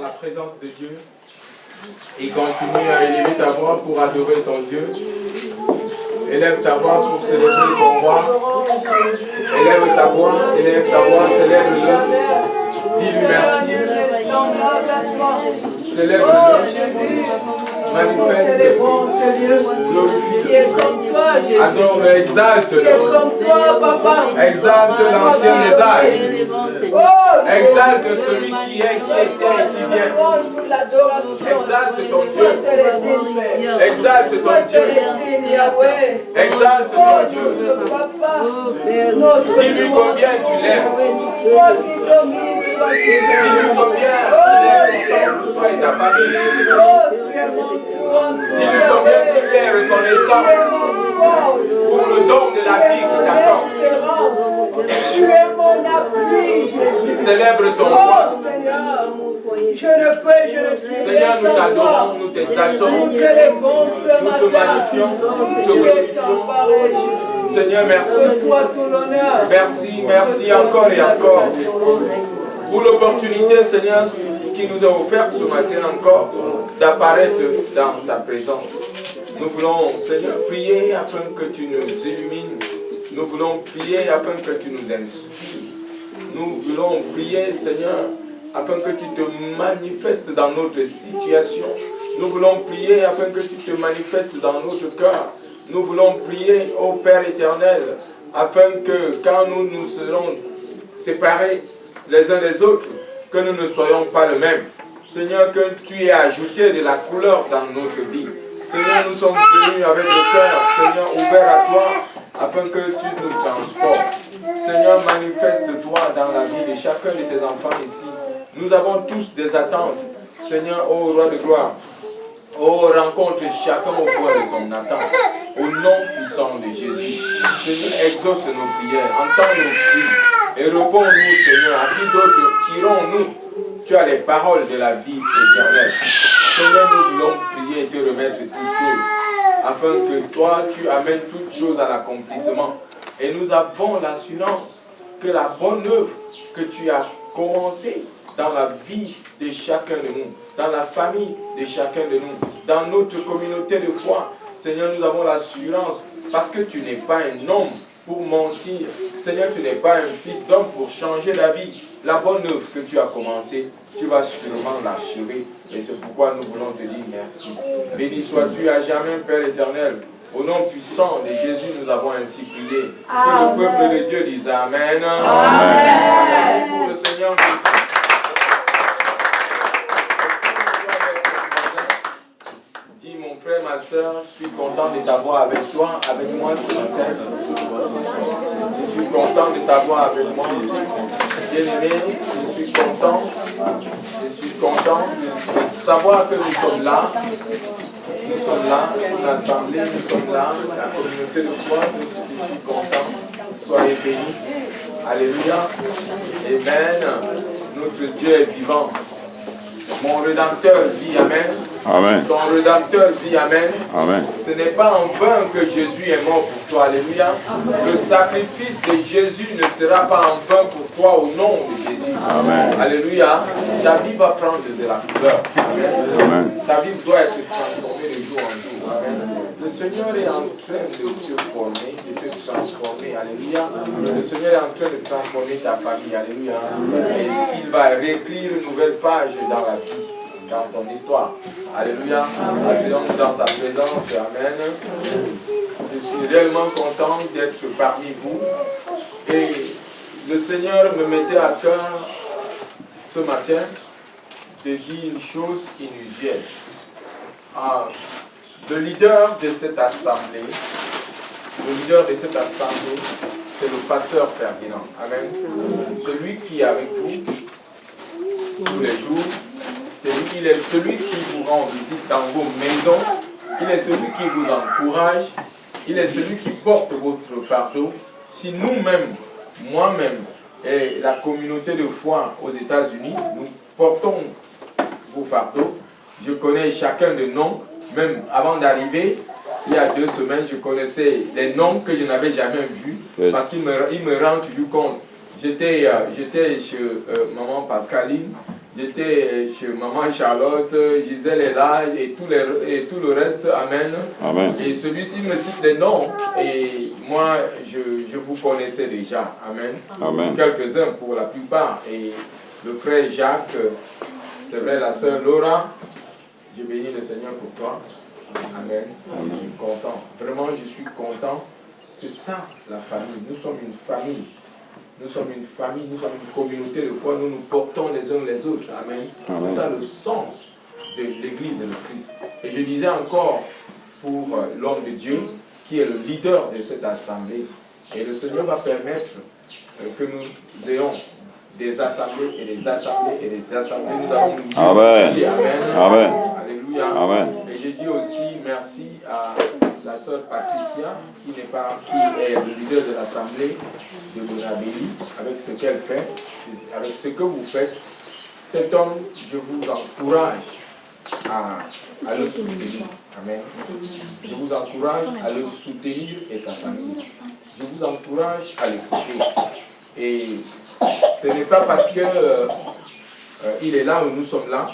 dans la présence de Dieu et continue à élever ta voix pour adorer ton Dieu. Élève ta voix pour célébrer ton roi. Élève ta voix, célèbre-le. Dis-lui merci. Célèbre-le. Manifeste, glorifie, adore, exalte-le. Exalte l'ancien des âges. Exalte celui qui est, qui était et qui vient. Exalte ton Dieu. Exalte ton Dieu. Exalte ton Dieu. Dis-lui combien tu l'aimes. Dis-lui combien tu l'aimes, toi et ta famille. Dis-lui combien tu es reconnaissant pour le don de la vie qui t'accorde. Tu es mon appui, Jésus. Célèbre ton roi. Je le peux, je le suis. Seigneur, nous t'adorons, nous t'exaltons. Nous t'élèvons ce matin. Nous te magnifions, nous te glorifions. Seigneur, merci. Reçois tout l'honneur. Merci, merci encore et encore pour l'opportunité, Seigneur, qui nous a offert ce matin encore d'apparaître dans ta présence. Nous voulons, Seigneur, prier afin que tu nous illumines. Nous voulons prier afin que tu nous inspires. Nous voulons prier, Seigneur, afin que tu te manifestes dans notre situation. Nous voulons prier afin que tu te manifestes dans notre cœur. Nous voulons prier, ô Père éternel, afin que quand nous nous serons séparés les uns des autres, que nous ne soyons pas le même. Seigneur, que tu aies ajouté de la couleur dans notre vie. Seigneur, nous sommes venus avec le cœur, Seigneur, ouvert à toi, afin que tu nous transformes. Seigneur, manifeste-toi dans la vie de chacun de tes enfants ici. Nous avons tous des attentes. Seigneur, ô roi de gloire, ô rencontre chacun au point de son attente. Au nom puissant de Jésus. Seigneur, exauce nos prières, entends nos cris et réponds-nous, Seigneur. À qui d'autres irons-nous? Tu as les paroles de la vie éternelle. Seigneur, nous voulons prier et te remettre toutes choses, afin que toi, tu amènes toutes choses à l'accomplissement. Et nous avons l'assurance que la bonne œuvre que tu as commencée dans la vie de chacun de nous, dans la famille de chacun de nous, dans notre communauté de foi, Seigneur, nous avons l'assurance, parce que tu n'es pas un homme pour mentir. Seigneur, tu n'es pas un fils d'homme pour changer la vie. La bonne œuvre que tu as commencée, tu vas sûrement l'achever. Et c'est pourquoi nous voulons te dire merci. Béni sois-tu à jamais, Père éternel. Au nom puissant de Jésus, nous avons ainsi prié. Que le peuple de Dieu dise Amen. Amen. Pour le Seigneur Jésus. Dis mon frère, ma soeur, je suis content de t'avoir avec toi, avec moi ce matin. Je suis content de t'avoir avec moi. Bien-aimé, je suis content. Je suis content de savoir que nous sommes là. Nous sommes là, l'assemblée, nous sommes là, la communauté de foi, je suis content. Soyez bénis. Alléluia. Amen. Notre Dieu est vivant. Mon Rédempteur vit, Amen. Amen. Ton Rédempteur vit, Amen. Amen. Ce n'est pas en vain que Jésus est mort pour toi, Alléluia. Le sacrifice de Jésus ne sera pas en vain pour toi au nom de Jésus. Amen. Alléluia. Ta vie va prendre de la couleur. Amen. Amen. Ta vie doit être transformée de jour en jour. Amen. Le Seigneur est en train de te former, de te transformer. Alléluia. Le Seigneur est en train de transformer ta famille. Alléluia. Et il va réécrire une nouvelle page dans la vie, dans ton histoire. Alléluia. Asseyons-nous dans sa présence. Amen. Je suis réellement content d'être parmi vous. Et le Seigneur me mettait à cœur ce matin de dire une chose inusuelle. Le leader de cette assemblée, c'est le pasteur Ferdinand. Amen. Celui qui est avec vous tous les jours. Il est celui qui vous rend visite dans vos maisons. Il est celui qui vous encourage. Il est celui qui porte votre fardeau. Si nous-mêmes, moi-même et la communauté de foi aux États-Unis, nous portons vos fardeaux, je connais chacun des noms. Même avant d'arriver, il y a 2 semaines, je connaissais des noms que je n'avais jamais vus. Yes. Parce qu'il me rend toujours compte. J'étais chez maman Pascaline J'étais chez maman Charlotte, Gisèle est là et tout le reste, amen. Amen. Et celui-ci me cite les noms et moi je vous connaissais déjà, amen. Amen. Quelques-uns pour la plupart et le frère Jacques, c'est vrai la sœur Laura, je bénis le Seigneur pour toi, amen. Je suis content, vraiment je suis content, c'est ça la famille, nous sommes une famille. Nous sommes une famille, nous sommes une communauté de foi, nous nous portons les uns les autres. Amen. Amen. C'est ça le sens de l'Église et de Christ. Et je disais encore pour l'homme de Dieu, qui est le leader de cette assemblée. Et le Seigneur va permettre que nous ayons des assemblées et des assemblées et des assemblées. Nous allons nous dire Amen. Amen. Amen. Alléluia. Amen. Et je dis aussi merci à la sœur Patricia, qui est le leader de l'assemblée de Bonabéli, avec ce qu'elle fait, avec ce que vous faites. Cet homme, je vous encourage à le soutenir. Amen. Je vous encourage à le soutenir et sa famille. Je vous encourage à l'écouter. Et ce n'est pas parce que il est là où nous sommes là,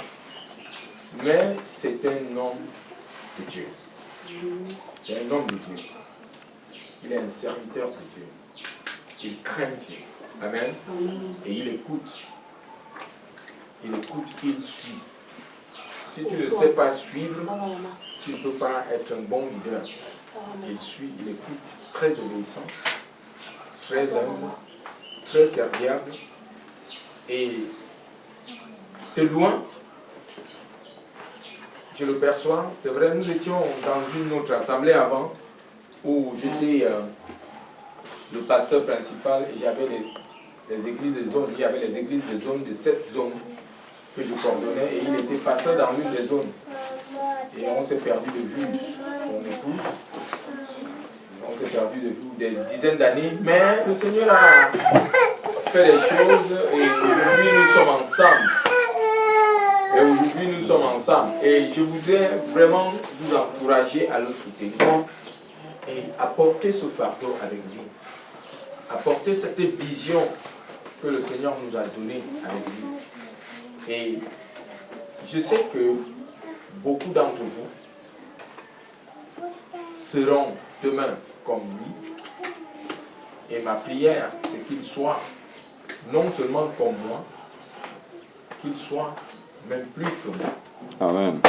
mais c'est un homme de Dieu. C'est un homme de Dieu. Il est un serviteur de Dieu. Il craint Dieu. Amen. Et il écoute. Il écoute, il suit. Si tu ne sais pas suivre, tu ne peux pas être un bon leader. Il suit, il écoute, très obéissant, très humble, très serviable. Et de loin, je le perçois, c'est vrai, nous étions dans une autre assemblée avant, où j'étais le pasteur principal et j'avais les églises de zone. Il y avait les églises de zone, de 7 zones que je coordonnais et il était pasteur dans l'une des zones. Et on s'est perdu de vue son épouse. On s'est perdu de vue des dizaines d'années, mais le Seigneur a fait les choses et aujourd'hui nous sommes ensemble. Et aujourd'hui nous sommes ensemble. Et je voudrais vraiment vous encourager à le soutenir et apporter ce fardeau avec lui. Apporter cette vision que le Seigneur nous a donnée avec lui. Et je sais que beaucoup d'entre vous seront demain comme lui. Et ma prière, c'est qu'il soit non seulement comme moi, qu'il soit même plus que moi. Amen.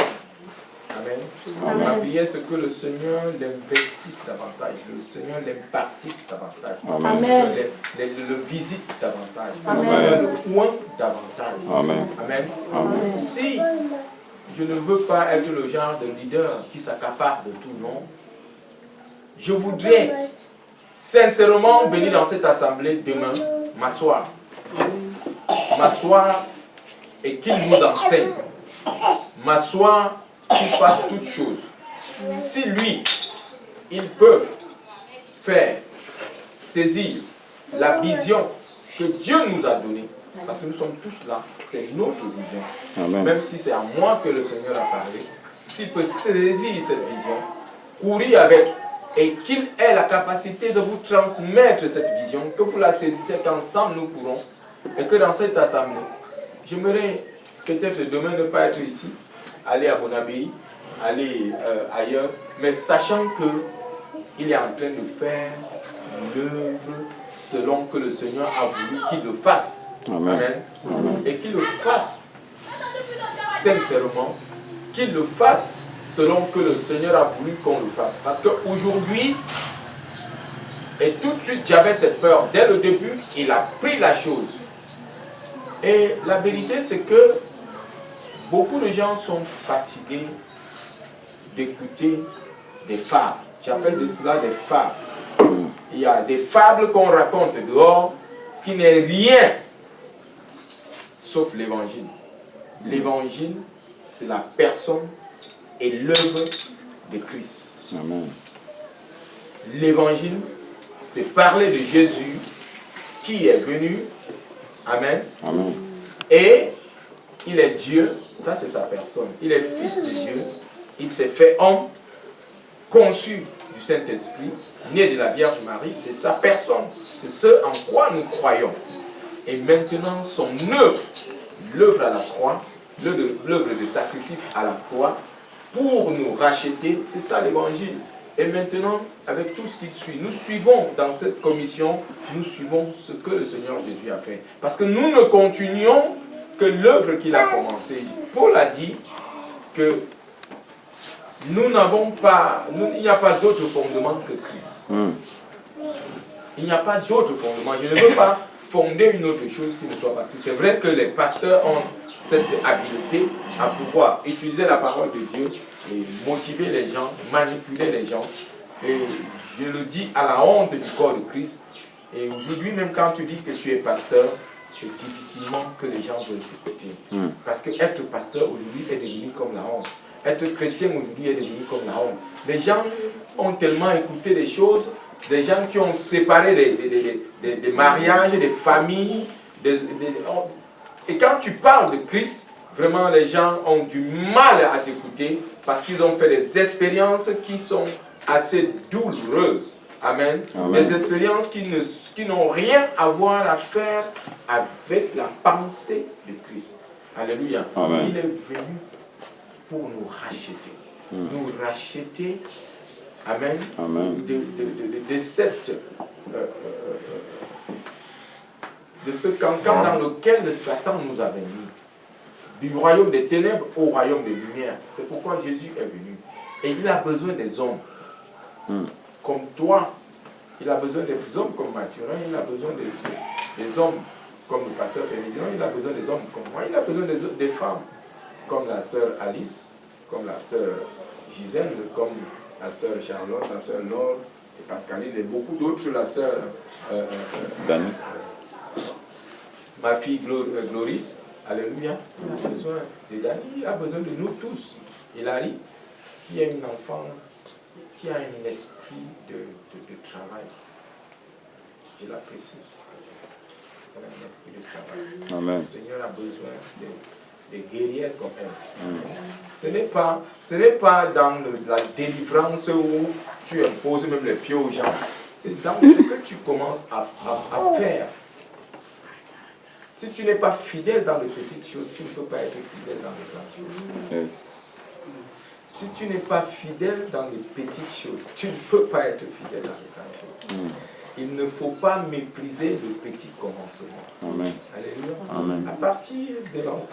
Amen. Amen. Ma prière, c'est que le Seigneur l'investisse davantage, le Seigneur l'impartisse davantage, Amen. le Seigneur le visite davantage, le Seigneur le oint davantage. Amen. Amen. Amen. Si je ne veux pas être le genre de leader qui s'accapare de tout, non, je voudrais sincèrement venir dans cette assemblée demain, m'asseoir et qu'il nous enseigne, m'asseoir, qu'il fasse toutes choses. Si lui, il peut faire saisir la vision que Dieu nous a donnée, parce que nous sommes tous là, c'est notre vision. Amen. Même si c'est à moi que le Seigneur a parlé, s'il peut saisir cette vision, courir avec, et qu'il ait la capacité de vous transmettre cette vision, que vous la saisissez, qu'ensemble nous pourrons, et que dans cette assemblée, j'aimerais peut-être demain ne pas être ici, aller à Bonabéi, aller ailleurs, mais sachant qu'il est en train de faire l'œuvre selon que le Seigneur a voulu qu'il le fasse. Amen. Amen. Amen. Et qu'il le fasse sincèrement, qu'il le fasse selon que le Seigneur a voulu qu'on le fasse. Parce qu'aujourd'hui, et tout de suite j'avais cette peur, dès le début, il a pris la chose. Et la vérité c'est que beaucoup de gens sont fatigués d'écouter des fables. J'appelle de cela des fables. Il y a des fables qu'on raconte dehors qui n'est rien sauf l'évangile. L'évangile, c'est la personne et l'œuvre de Christ. Amen. L'évangile, c'est parler de Jésus qui est venu. Amen. Amen. Et il est Dieu, ça c'est sa personne. Il est fils de Dieu. Il s'est fait homme, conçu du Saint-Esprit, né de la Vierge Marie. C'est sa personne. C'est ce en quoi nous croyons. Et maintenant, son œuvre l'œuvre à la croix, l'œuvre de sacrifice à la croix, pour nous racheter. C'est ça l'évangile. Et maintenant, avec tout ce qui suit, nous suivons dans cette commission, nous suivons ce que le Seigneur Jésus a fait. Parce que nous ne continuons que l'œuvre qu'il a commencée. Paul a dit que nous n'avons pas, il n'y a pas d'autre fondement que Christ. Il n'y a pas d'autre fondement. Je ne veux pas fonder une autre chose qui ne soit pas Christ. C'est vrai que les pasteurs ont cette habileté à pouvoir utiliser la parole de Dieu et motiver les gens, manipuler les gens. Et je le dis à la honte du corps de Christ. Et aujourd'hui, même quand tu dis que tu es pasteur, c'est difficilement que les gens veulent t'écouter. Parce que être pasteur aujourd'hui est devenu comme la honte. Être chrétien aujourd'hui est devenu comme la honte. Les gens ont tellement écouté des choses, des gens qui ont séparé des mariages, des familles. Et quand tu parles de Christ, vraiment les gens ont du mal à t'écouter parce qu'ils ont fait des expériences qui sont assez douloureuses. Amen. Amen. Des expériences qui n'ont rien à voir à faire avec la pensée de Christ. Alléluia. Amen. Il est venu pour nous racheter. Nous racheter. Amen. Amen. De ce cancan dans lequel Satan nous avait mis. Du royaume des ténèbres au royaume des lumières. C'est pourquoi Jésus est venu. Et il a besoin des hommes comme toi. Il a besoin des hommes comme Mathurin. Il a besoin des hommes comme le pasteur Fénédion. Il a besoin des hommes comme moi. Il a besoin des femmes comme la sœur Alice, comme la sœur Gisèle, comme la sœur Charlotte, la sœur Laure et Pascaline et beaucoup d'autres, la sœur Dani. Ma fille Gloris. Alléluia. Il a besoin de Dani, il a besoin de nous tous. Hilary, qui est une enfant, qui a un esprit de travail. Je l'apprécie. Elle a un esprit de travail. Amen. Le Seigneur a besoin de guerrières comme elle. Ce n'est pas dans la délivrance où tu imposes même les pieds aux gens. C'est dans ce que tu commences à faire. Si tu n'es pas fidèle dans les petites choses, tu ne peux pas être fidèle dans les grandes choses. Yes. Si tu n'es pas fidèle dans les petites choses, tu ne peux pas être fidèle dans les grandes choses. Il ne faut pas mépriser le petit commencement. Amen. Alléluia. Amen. À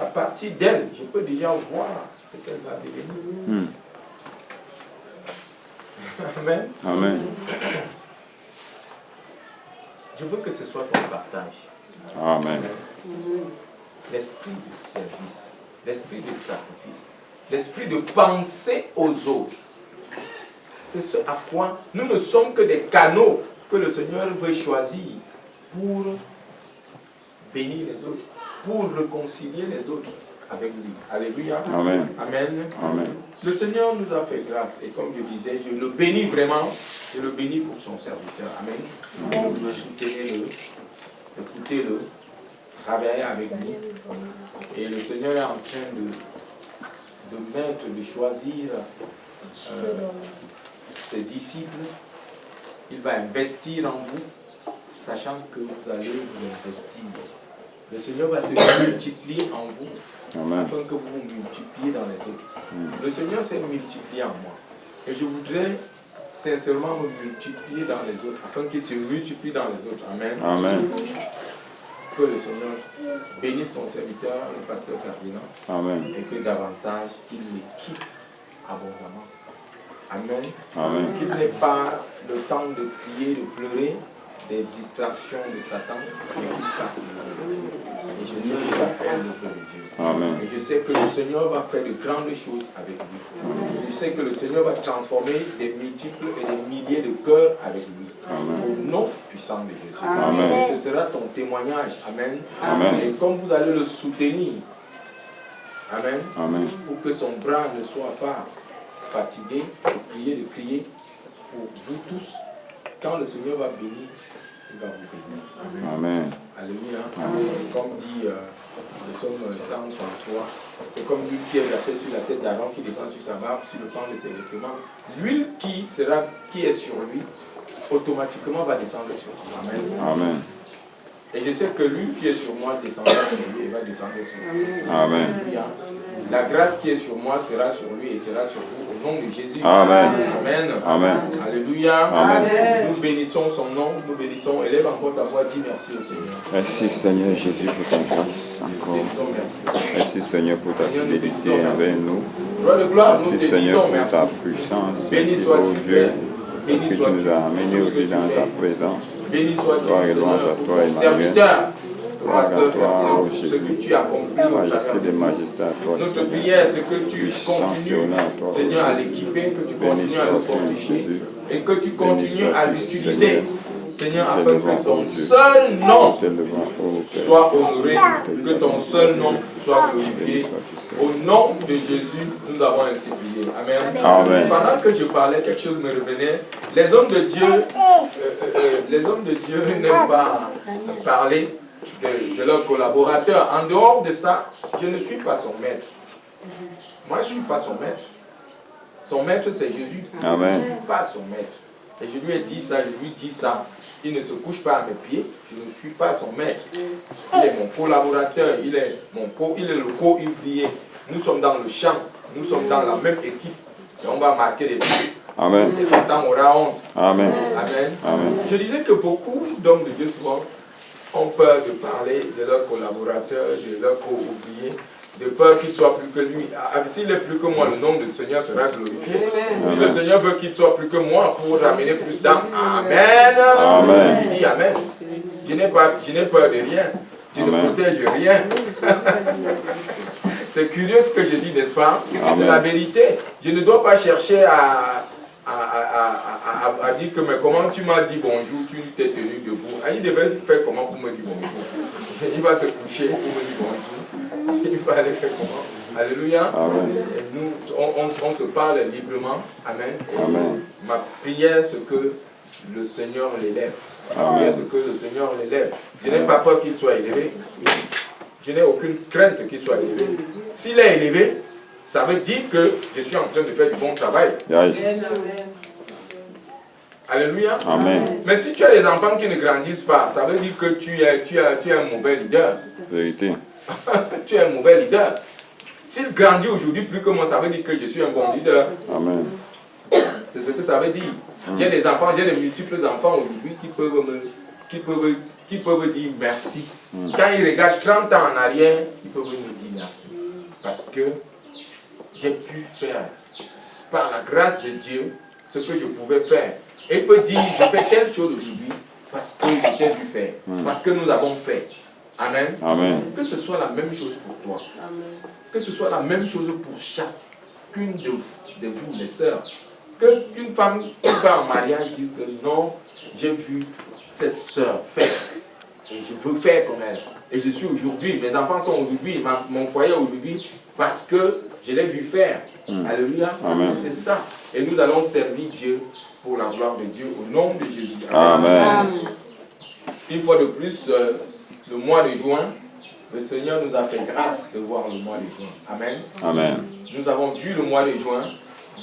partir d'elle, je peux déjà voir ce qu'elle va devenir. Amen. Amen. Je veux que ce soit ton partage. Amen. L'esprit de service, l'esprit de sacrifice, l'esprit de penser aux autres. C'est ce à quoi nous ne sommes que des canaux que le Seigneur veut choisir pour bénir les autres, pour réconcilier les autres avec lui. Alléluia. Amen. Amen. Amen. Le Seigneur nous a fait grâce et comme je disais, je le bénis vraiment, je le bénis pour son serviteur. Amen. Soutenez-le, écoutez-le, travaillez avec lui. Et le Seigneur est en train de choisir ses disciples. Il va investir en vous, sachant que vous allez vous investir. Le Seigneur va se multiplier en vous, Amen. afin que vous vous multipliez dans les autres. Le Seigneur s'est multiplié en moi. Et je voudrais sincèrement me multiplier dans les autres, afin qu'il se multiplie dans les autres. Amen. Amen. Que le Seigneur bénisse son serviteur, le pasteur Ferdinand, Amen. et que davantage il l'équipe abondamment. Amen. Amen. Qu'il n'ait pas le temps de crier, de pleurer, des distractions de Satan, mais qu'il fasse l'œuvre. Et je sais qu'il va faire l'œuvre de Dieu. Amen. Et je sais que le Seigneur va faire de grandes choses avec lui. Et je sais que le Seigneur va transformer des multiples et des milliers de cœurs avec lui. Amen. Au nom puissant de Jésus. Amen. Et ce sera ton témoignage. Amen. Amen. Et comme vous allez le soutenir, Amen, Amen. pour que son bras ne soit pas fatigué de crier pour vous tous. Quand le Seigneur va bénir, il va vous bénir. Amen. Alléluia. Amen. Comme dit le psaume 133, c'est comme l'huile qui est versée sur la tête d'Aaron qui descend sur sa barbe, sur le pan de ses vêtements. L'huile qui est sur lui, automatiquement va descendre sur lui. Amen. Amen. Et je sais que lui qui est sur moi descendra sur lui et va descendre sur lui. Amen. Alléluia. La grâce qui est sur moi sera sur lui et sera sur vous au nom de Jésus. Amen. Amen. Amen. Alléluia. Amen. Nous bénissons son nom, nous bénissons. Élève encore ta voix, dis merci au Seigneur. Merci Seigneur Jésus pour ta grâce encore. Disons merci. Merci Seigneur pour ta Seigneur, nous te fidélité disons merci. envers nous. Gloire de gloire, nous Merci te Seigneur disons pour merci. ta puissance. Béni Merci sois-tu, oh Dieu. Père. Parce Béni que tu sois-tu. nous as amenés Tout ce que aussi tu dans fais. ta présence. Béni sois-tu, Gloire et louange Seigneur, à pour toi, ton Emmanuel. serviteur, le Gloire à pasteur toi, Ferdinand, oh pour ce Jésus. que tu accomplis au Majesté travers de des nous. majestés à toi, Notre Seigneur. prière, c'est que tu Puissance et continues, honneur à toi, Seigneur, oh à Dieu. l'équiper, que tu Béni continues à le sois-tu, fortifier Jésus. et que tu continues à sois-tu, l'utiliser, Seigneur, Nous afin t'élevons, que ton oh Dieu. seul nom Nous t'élevons, oh Père. soit honoré, que ton seul nom soit glorifié. Au nom de Jésus, nous avons ainsi prié. Amen. Amen. Pendant que je parlais, quelque chose me revenait. Les hommes de Dieu, n'aiment pas parler de leurs collaborateurs. En dehors de ça, je ne suis pas son maître. Moi, je ne suis pas son maître. Son maître, c'est Jésus. Amen. Je ne suis pas son maître. Et je lui ai dit ça, je lui dis ça. Il ne se couche pas à mes pieds. Je ne suis pas son maître. Il est mon collaborateur. Il est le co-ouvrier. Nous sommes dans le champ. Nous sommes dans la même équipe. Et on va marquer des buts. Amen. Et Satan aura honte. Amen. Amen. Amen. Je disais que beaucoup d'hommes de Dieu souvent ont peur de parler de leurs collaborateurs, de leurs co-ouvriers, de peur qu'il soit plus que lui. S'il est plus que moi, le nom du Seigneur sera glorifié. Si le Seigneur veut qu'il soit plus que moi pour ramener plus d'âmes, Amen. Amen. Je dis Amen. Je n'ai peur de rien. Je ne Amen. protège rien. C'est curieux ce que je dis, n'est-ce pas? C'est la vérité. Je ne dois pas chercher à dire que mais comment tu m'as dit bonjour, tu t'es tenu debout. Il devait faire comment pour me dire bonjour? Il va se coucher pour me dire bonjour. Il va aller faire comment? Alléluia. Amen. Et nous, on se parle librement. Amen. Et Amen. ma prière, c'est que le Seigneur l'élève. Ma prière, c'est que le Seigneur l'élève. Je n'ai pas peur qu'il soit élevé. Je n'ai aucune crainte qu'il soit élevé. S'il est élevé, ça veut dire que je suis en train de faire du bon travail. Yes. Alléluia. Amen. Mais si tu as des enfants qui ne grandissent pas, ça veut dire que tu es un mauvais leader. Vérité. Tu es un mauvais leader. S'il grandit aujourd'hui plus que moi, ça veut dire que je suis un bon leader. Amen. C'est ce que ça veut dire. J'ai des enfants, j'ai de multiples enfants aujourd'hui qui peuvent dire merci. Quand ils regardent 30 ans en arrière, ils peuvent me dire merci. Parce que j'ai pu faire, par la grâce de Dieu, ce que je pouvais faire. Et il peut dire, je fais telle chose aujourd'hui parce que je t'ai vu faire. Parce que nous avons fait. Amen. Amen. Que ce soit la même chose pour toi. Que ce soit la même chose pour chacune de vous, les sœurs. Qu'une femme qui va en mariage dise que non, j'ai vu cette sœur faire. Et je veux faire comme elle. Et je suis aujourd'hui, mes enfants sont aujourd'hui, mon foyer aujourd'hui, parce que je l'ai vu faire. Alléluia. C'est ça. Et nous allons servir Dieu pour la gloire de Dieu au nom de Jésus. Amen. Une fois de plus, le mois de juin, le Seigneur nous a fait grâce de voir le mois de juin. Amen. Amen. Nous avons vu le mois de juin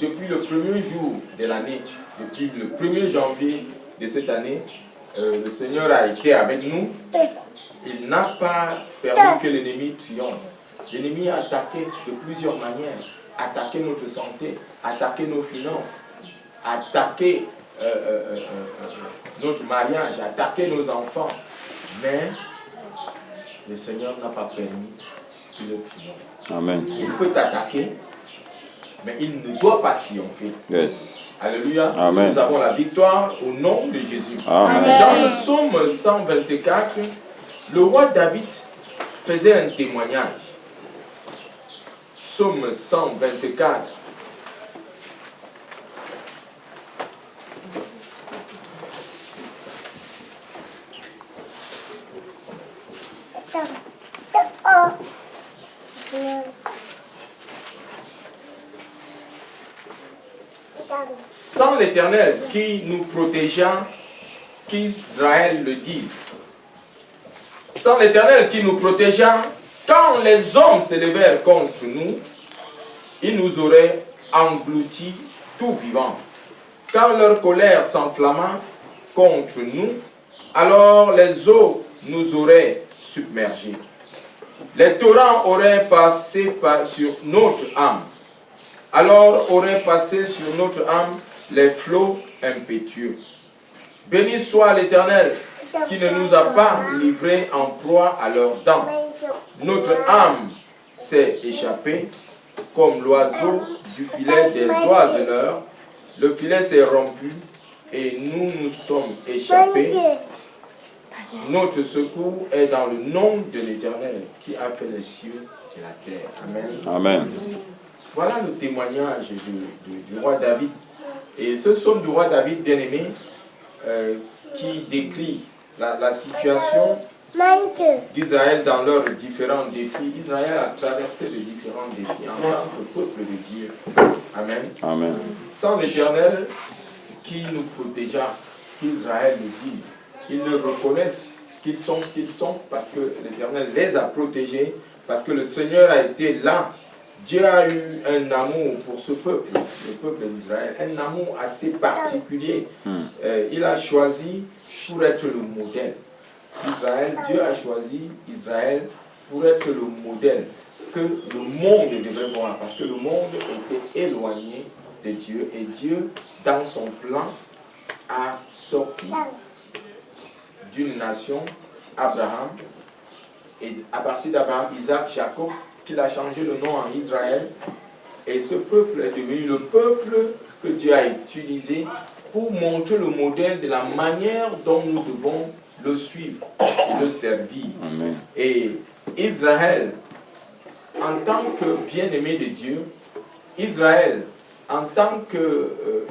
depuis le premier jour de l'année, depuis le 1er janvier de cette année. Le Seigneur a été avec nous. Il n'a pas permis que l'ennemi triomphe. L'ennemi a attaqué de plusieurs manières. Attaqué notre santé, attaqué nos finances, attaqué notre mariage, attaqué nos enfants. Mais le Seigneur n'a pas permis qu'il triomphe. Amen. Il peut t'attaquer, mais il ne doit pas triompher. Yes. Alléluia. Amen. Nous avons la victoire au nom de Jésus. Amen. Dans le psaume 124, le roi David faisait un témoignage. Psaume 124. Sans l'Éternel qui nous protégea, qu'Israël le dise. Sans l'Éternel qui nous protégea, quand les hommes s'élevèrent contre nous, ils nous auraient engloutis tout vivants. Quand leur colère s'enflamma contre nous, alors les eaux nous aurait submergés. Les torrents auraient passé sur notre âme. Alors auraient passé sur notre âme les flots impétueux. Béni soit l'Éternel qui ne nous a pas livrés en proie à leurs dents. Notre âme s'est échappée comme l'oiseau du filet des oiseleurs. Le filet s'est rompu et nous nous sommes échappés. Notre secours est dans le nom de l'Éternel qui a fait les cieux et la terre. Amen. Amen. Voilà le témoignage du roi David. Et ce psaume du roi David, bien-aimé, qui décrit la situation d'Israël dans leurs différents défis. Israël a traversé de différents défis en tant que peuple de Dieu. Amen. Amen. Sans l'Éternel qui nous protégea, qu'Israël nous dit, ils le reconnaissent qu'ils sont ce qu'ils sont parce que l'Éternel les a protégés, parce que le Seigneur a été là. Dieu a eu un amour pour ce peuple, le peuple d'Israël, un amour assez particulier. Il a choisi pour être le modèle. Israël, Dieu a choisi Israël pour être le modèle que le monde devait voir, parce que le monde était éloigné de Dieu et Dieu, dans son plan, a sorti d'une nation, Abraham, et à partir d'Abraham, Isaac, Jacob, qu'il a changé le nom en Israël, et ce peuple est devenu le peuple que Dieu a utilisé pour montrer le modèle de la manière dont nous devons le suivre et le servir. Amen. Et Israël, en tant que bien-aimé de Dieu, Israël, en tant que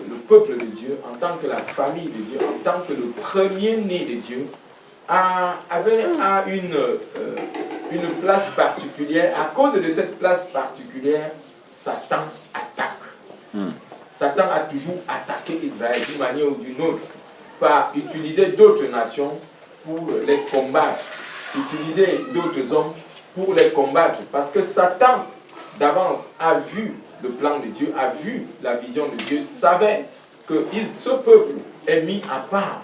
le peuple de Dieu, en tant que la famille de Dieu, en tant que le premier-né de Dieu, avait une place particulière. À cause de cette place particulière, Satan attaque. Satan a toujours attaqué Israël d'une manière ou d'une autre, par utiliser d'autres nations pour les combattre, utiliser d'autres hommes pour les combattre. Parce que Satan, d'avance, a vu le plan de Dieu, a vu la vision de Dieu, savait que ce peuple est mis à part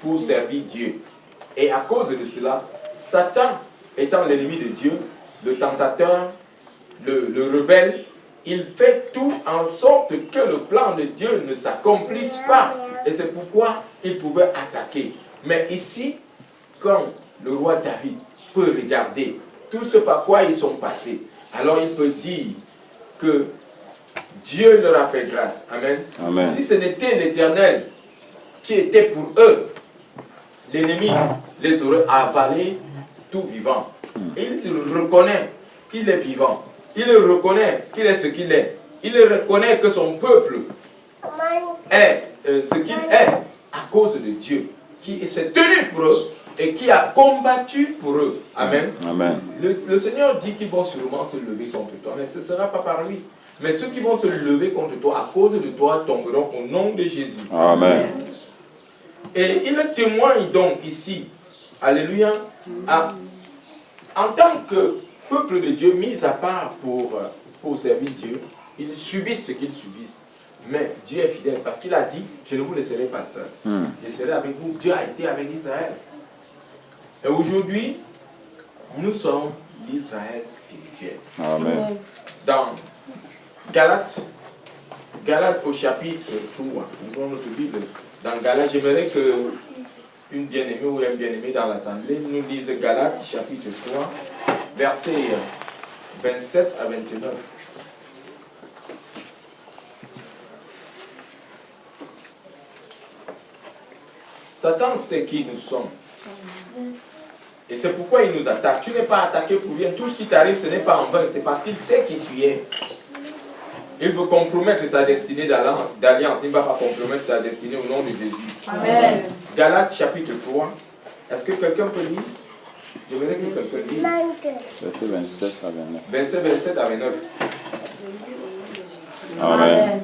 pour servir Dieu. Et à cause de cela, Satan, étant l'ennemi de Dieu, le tentateur, le rebelle, il fait tout en sorte que le plan de Dieu ne s'accomplisse pas. Et c'est pourquoi il pouvait attaquer. Mais ici, quand le roi David peut regarder tout ce par quoi ils sont passés, alors il peut dire que Dieu leur a fait grâce. Amen. Amen. Si ce n'était l'Éternel qui était pour eux, l'ennemi les aurait avalés tout vivant. Il reconnaît qu'il est vivant. Il reconnaît qu'il est ce qu'il est. Il reconnaît que son peuple est ce qu'il est à cause de Dieu, qui s'est tenu pour eux et qui a combattu pour eux. Amen. Amen. Le Seigneur dit qu'ils vont sûrement se lever contre toi, mais ce ne sera pas par lui. Mais ceux qui vont se lever contre toi à cause de toi tomberont au nom de Jésus. Amen. Et il témoigne donc ici, alléluia, en tant que peuple de Dieu mis à part pour servir Dieu, ils subissent ce qu'ils subissent. Mais Dieu est fidèle parce qu'il a dit, je ne vous laisserai pas seul. Je serai avec vous. Dieu a été avec Israël. Et aujourd'hui, nous sommes l'Israël spirituel. Amen. Dans Galates au chapitre 3, nous avons notre Bible. Dans Galates, j'aimerais que une bien-aimée ou un bien-aimé dans l'assemblée nous dise Galates chapitre 3, versets 27 à 29. Satan sait qui nous sommes. Et c'est pourquoi il nous attaque. Tu n'es pas attaqué pour rien. Tout ce qui t'arrive, ce n'est pas en vain. C'est parce qu'il sait qui tu es. Il veut compromettre ta destinée d'alliance. Il ne va pas compromettre ta destinée au nom de Jésus. Amen. Galates chapitre 3. Est-ce que quelqu'un peut lire? J'aimerais que quelqu'un lise. Verset 27 à 29. Verset 27 à 29. Amen.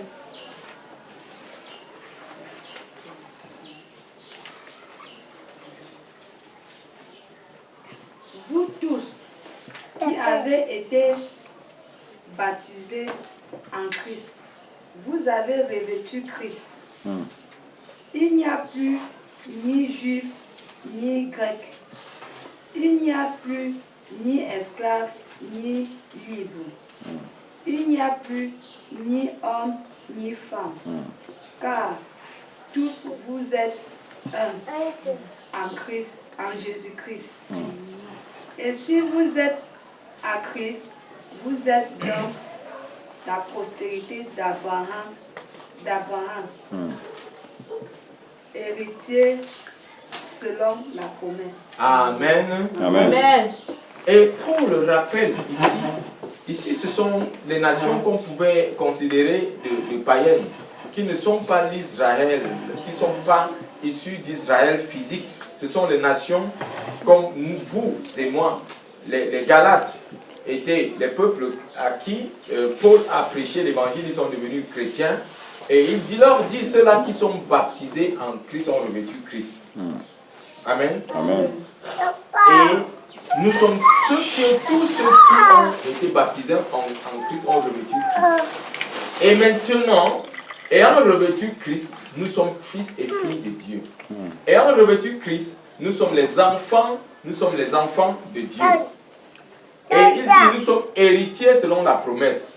Vous tous qui avez été baptisés en Christ, vous avez revêtu Christ. Il n'y a plus ni juif ni grec. Il n'y a plus ni esclave ni libre. Il n'y a plus ni homme ni femme. Car tous vous êtes un en Christ, en Jésus-Christ. Et si vous êtes à Christ, vous êtes dans la postérité d'Abraham, héritier selon la promesse. Amen. Amen. Amen. Et pour le rappel ici ce sont les nations qu'on pouvait considérer de païennes, qui ne sont pas l'Israël, qui ne sont pas issues d'Israël physique. Ce sont les nations comme vous et moi. Les Galates étaient les peuples à qui Paul a prêché l'évangile, ils sont devenus chrétiens. Et il leur dit, ceux-là qui sont baptisés en Christ ont revêtu Christ. Amen. Amen. Et nous sommes tous ceux qui ont été baptisés en Christ ont revêtu Christ. Et maintenant, ayant revêtu Christ, nous sommes fils et filles de Dieu. Ayant revêtu Christ, nous sommes les enfants de Dieu. Et il dit, nous sommes héritiers selon la promesse.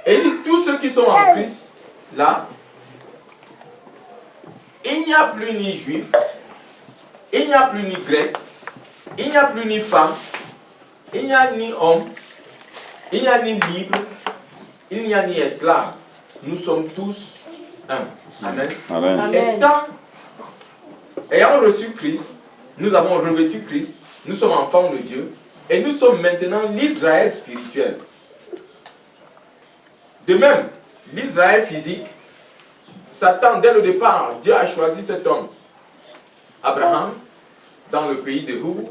Et il dit, tous ceux qui sont en Christ, là, il n'y a plus ni juif, il n'y a plus ni grec, il n'y a plus ni femme, il n'y a ni homme, il n'y a ni libre, il n'y a ni esclave. Nous sommes tous un. Amen. Amen. Ayant reçu Christ, nous avons revêtu Christ, nous sommes enfants de Dieu, et nous sommes maintenant l'Israël spirituel. De même, l'Israël physique, Satan, dès le départ, Dieu a choisi cet homme, Abraham, dans le pays de Our,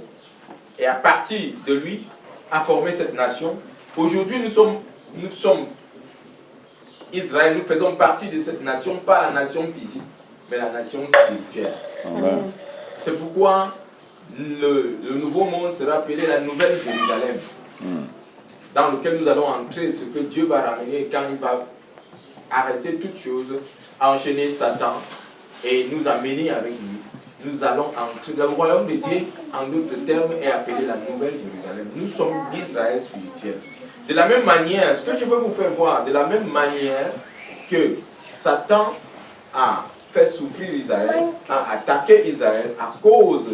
et à partir de lui, a formé cette nation. Aujourd'hui, nous sommes Israël, nous faisons partie de cette nation, pas la nation physique, mais la nation spirituelle. Amen. C'est pourquoi le nouveau monde sera appelé la Nouvelle Jérusalem, dans lequel nous allons entrer, ce que Dieu va ramener quand il va arrêter toutes choses, enchaîner Satan et nous amener avec lui. Nous allons entrer. Le royaume de Dieu, en d'autres termes, est appelé la Nouvelle Jérusalem. Nous sommes l'Israël spirituel. De la même manière, ce que je veux vous faire voir, de la même manière que Satan a fait souffrir Israël, a attaqué Israël à cause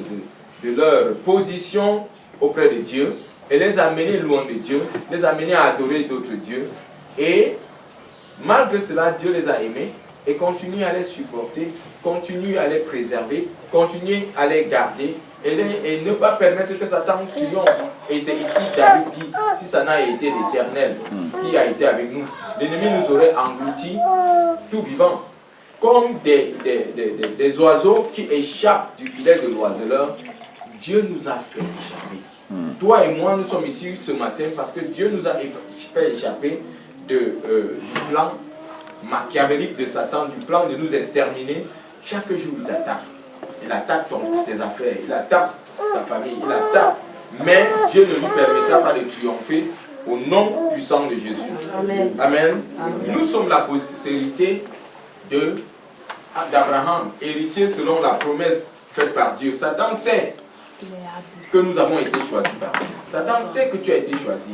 de leur position auprès de Dieu, et les a menés loin de Dieu, les a menés à adorer d'autres dieux, et malgré cela, Dieu les a aimés et continue à les supporter, continue à les préserver, continue à les garder et ne pas permettre que Satan triomphe. Et c'est ici David dit, si ça n'a été l'Éternel qui a été avec nous, l'ennemi nous aurait engloutis tout vivant. Comme des oiseaux qui échappent du filet de l'oiseleur, Dieu nous a fait échapper. Toi et moi, nous sommes ici ce matin parce que Dieu nous a fait échapper du plan machiavélique de Satan, du plan de nous exterminer. Chaque jour, il t'attaque. Il attaque tes affaires, il attaque ta famille, il attaque. Mais Dieu ne nous permettra pas de triompher au nom puissant de Jésus. Amen. Amen. Nous sommes la postérité d'Abraham, héritier selon la promesse faite par Dieu. Satan sait que nous avons été choisis par Dieu. Satan sait que tu as été choisi.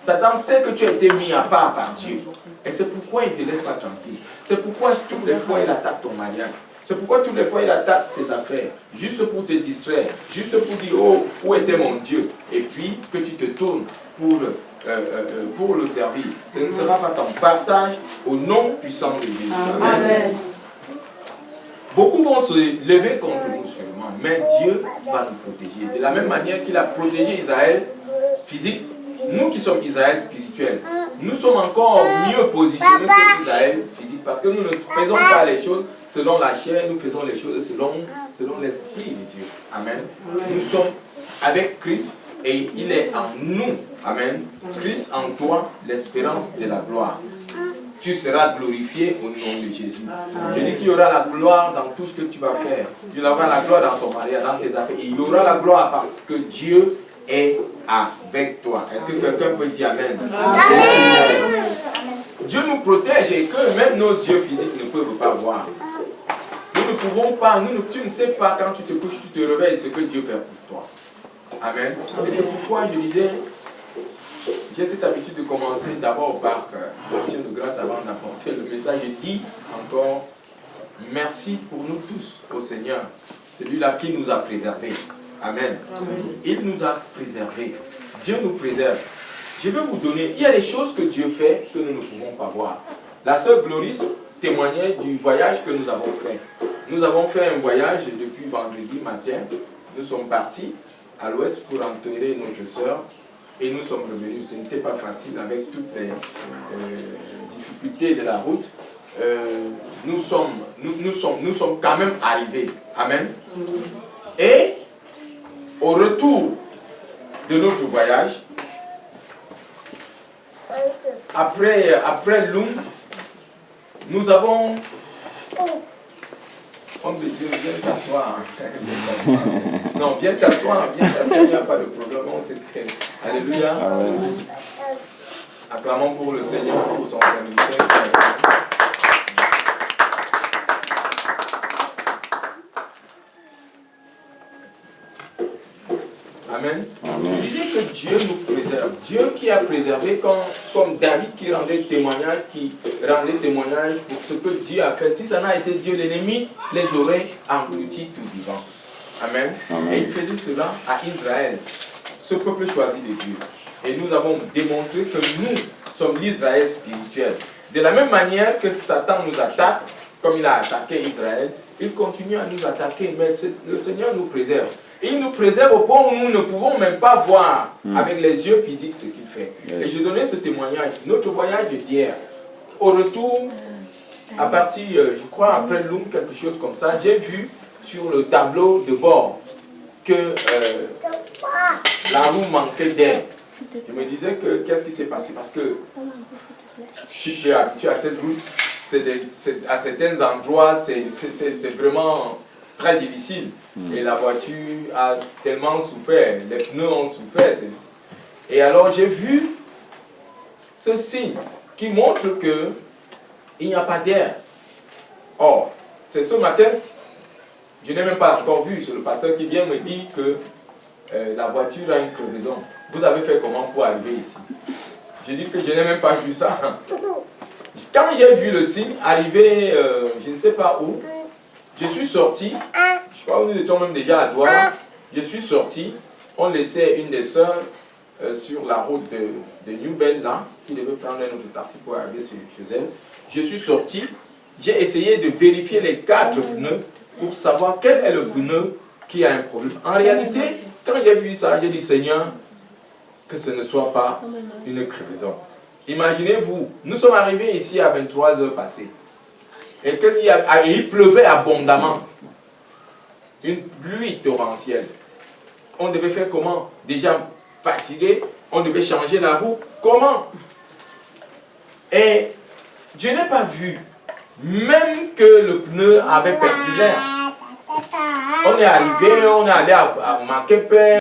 Satan sait que tu as été mis à part par Dieu. Et c'est pourquoi il ne te laisse pas tranquille. C'est pourquoi toutes les fois il attaque ton mariage. C'est pourquoi toutes les fois il attaque tes affaires. Juste pour te distraire. Juste pour dire, oh, où était mon Dieu? Et puis que tu te tournes pour le servir. Ce ne sera pas ton partage au nom puissant de Jésus. Amen. Amen. Beaucoup vont se lever contre nous sûrement, mais Dieu va nous protéger. De la même manière qu'il a protégé Israël physique, nous qui sommes Israël spirituel, nous sommes encore mieux positionnés que Israël physique, parce que nous ne faisons pas les choses selon la chair, nous faisons les choses selon l'Esprit de Dieu. Amen. Nous sommes avec Christ et il est en nous. Amen. Christ en toi, l'espérance de la gloire. Tu seras glorifié au nom de Jésus. Je dis qu'il y aura la gloire dans tout ce que tu vas faire. Il y aura la gloire dans ton mariage, dans tes affaires. Il y aura la gloire parce que Dieu est avec toi. Est-ce que quelqu'un peut dire Amen? Amen. Dieu nous protège et que même nos yeux physiques ne peuvent pas voir. Nous ne pouvons pas, tu ne sais pas quand tu te couches, tu te réveilles ce que Dieu fait pour Amen. Et c'est pourquoi je disais, j'ai cette habitude de commencer d'abord par l'action de grâce avant d'apporter le message. Je dis encore merci pour nous tous au Seigneur. Celui-là qui nous a préservés. Amen. Il nous a préservés. Dieu nous préserve. Je vais vous donner, il y a des choses que Dieu fait que nous ne pouvons pas voir. La sœur Gloris témoignait du voyage que nous avons fait. Nous avons fait un voyage depuis vendredi matin. Nous sommes partis à l'ouest pour enterrer notre sœur et nous sommes revenus. Ce n'était pas facile avec toutes les difficultés de la route. Nous sommes quand même arrivés. Amen. Et au retour de notre voyage, après Loum, nous avons... Homme de Dieu, viens t'asseoir. Non, viens t'asseoir, il n'y a pas de problème. Alléluia. Acclamons pour le Seigneur, pour son serviteur. Amen. Je disais que Dieu nous préserve. Dieu qui a préservé comme David qui rendait témoignage pour ce que Dieu a fait. Si ça n'a été Dieu, l'ennemi les aurait engloutis tout vivant. Amen. Et il faisait cela à Israël, ce peuple choisi de Dieu. Et nous avons démontré que nous sommes l'Israël spirituel. De la même manière que Satan nous attaque, comme il a attaqué Israël, il continue à nous attaquer, mais le Seigneur nous préserve. Il nous préserve au point où nous ne pouvons même pas voir avec les yeux physiques ce qu'il fait. Et je donnais ce témoignage. Notre voyage d'hier, au retour, à partir, je crois, après Loum, quelque chose comme ça, j'ai vu sur le tableau de bord que la roue manquait d'air. Je me disais que qu'est-ce qui s'est passé? Parce que je suis peu habitué à cette route. À certains endroits, c'est vraiment très difficile. Et la voiture a tellement souffert, les pneus ont souffert. Et alors j'ai vu ce signe qui montre qu'il n'y a pas d'air. Or, c'est ce matin, je n'ai même pas encore vu, c'est le pasteur qui vient me dire que la voiture a une crevaison. Vous avez fait comment pour arriver ici? Je dis que je n'ai même pas vu ça. Quand j'ai vu le signe arriver, je ne sais pas où, je suis sorti, je crois que nous étions même déjà à Douala, je suis sorti, on laissait une des sœurs sur la route de New Bell là, qui devait prendre un autre taxi pour arriver chez elle. Je suis sorti, j'ai essayé de vérifier les 4 pneus pour savoir quel est le pneu qui a un problème. En réalité, quand j'ai vu ça, j'ai dit Seigneur, que ce ne soit pas une crevaison. Imaginez-vous, nous sommes arrivés ici à 23 heures passées. Et qu'est-ce qu'il y a? Il pleuvait abondamment. Une pluie torrentielle. On devait faire comment? Déjà fatigué, on devait changer la roue. Comment? Et je n'ai pas vu, même que le pneu avait perdu l'air. On est arrivé, on est allé à Makepe.